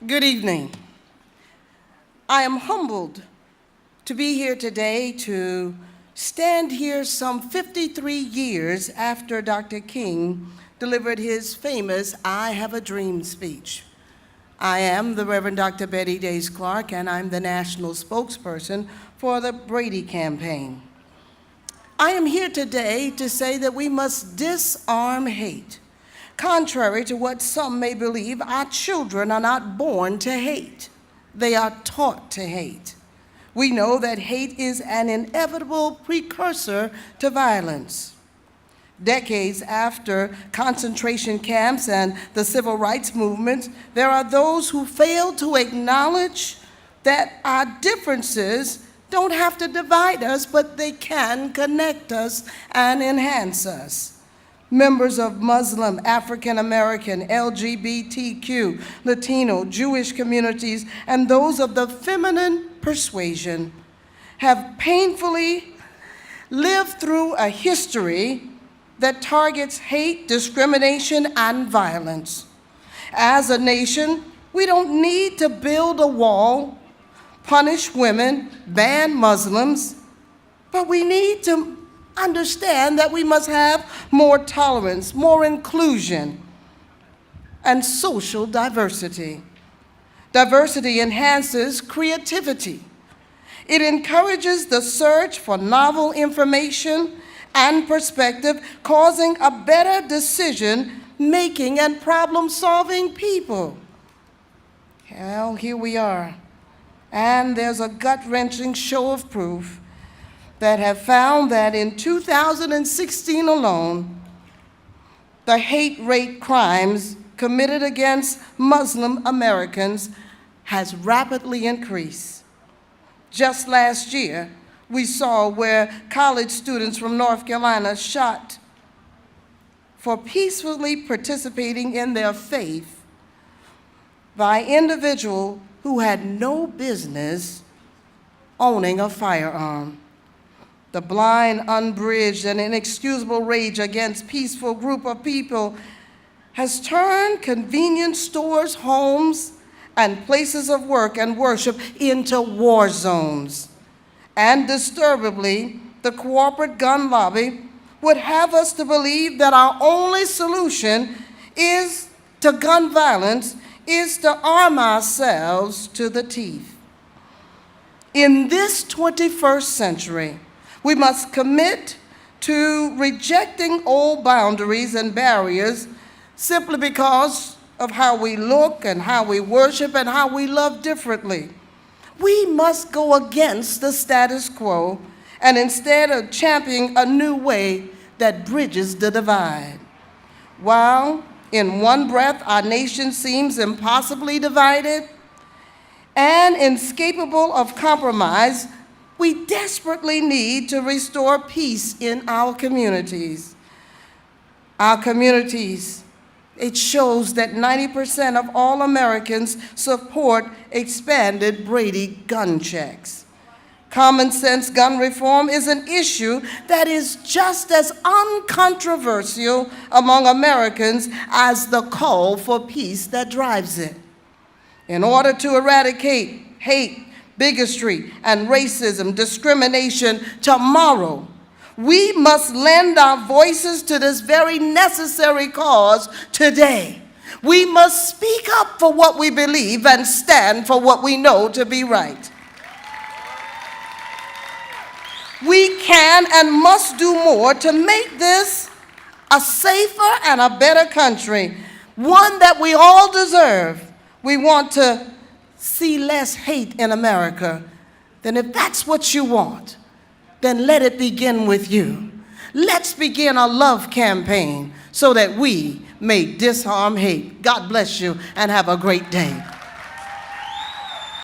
Good evening. I am humbled to be here today to stand here some 53 years after Dr. King delivered his famous I Have a Dream speech. I am the Reverend Dr. Bettydeas Clark, and I'm the national spokesperson for the Brady campaign. I am here today to say that we must disarm hate. Contrary to what some may believe, our children are not born to hate. They are taught to hate. We know that hate is an inevitable precursor to violence. Decades after concentration camps and the civil rights movement, there are those who fail to acknowledge that our differences don't have to divide us, but they can connect us and enhance us. Members of Muslim, African American, LGBTQ, Latino, Jewish communities, and those of the feminine persuasion have painfully lived through a history that targets hate, discrimination, and violence. As a nation, we don't need to build a wall, punish women, ban Muslims, but we need to understand that we must have more tolerance, more inclusion, and social diversity. Diversity enhances creativity. It encourages the search for novel information and perspective, causing a better decision-making and problem-solving people. Well, here we are, and there's a gut-wrenching show of proof that have found that in 2016 alone, the hate rate crimes committed against Muslim Americans has rapidly increased. Just last year, we saw where college students from North Carolina shot for peacefully participating in their faith by individuals who had no business owning a firearm. The blind, unbridged, and inexcusable rage against peaceful group of people has turned convenience stores, homes, and places of work and worship into war zones. And disturbingly, the corporate gun lobby would have us to believe that our only solution to gun violence is to arm ourselves to the teeth. In this 21st century, we must commit to rejecting old boundaries and barriers simply because of how we look and how we worship and how we love differently. We must go against the status quo and instead of championing a new way that bridges the divide. While in one breath our nation seems impossibly divided and incapable of compromise, we desperately need to restore peace in our communities. Our communities, it shows that 90% of all Americans support expanded Brady gun checks. Common sense gun reform is an issue that is just as uncontroversial among Americans as the call for peace that drives it. In order to eradicate hate, bigotry, and racism, discrimination tomorrow, we must lend our voices to this very necessary cause today. We must speak up for what we believe and stand for what we know to be right. We can and must do more to make this a safer and a better country, one that we all deserve. We want to see less hate in America. Then if that's what you want, then let it begin with you. Let's begin a love campaign so that we may disarm hate. God bless you and have a great day.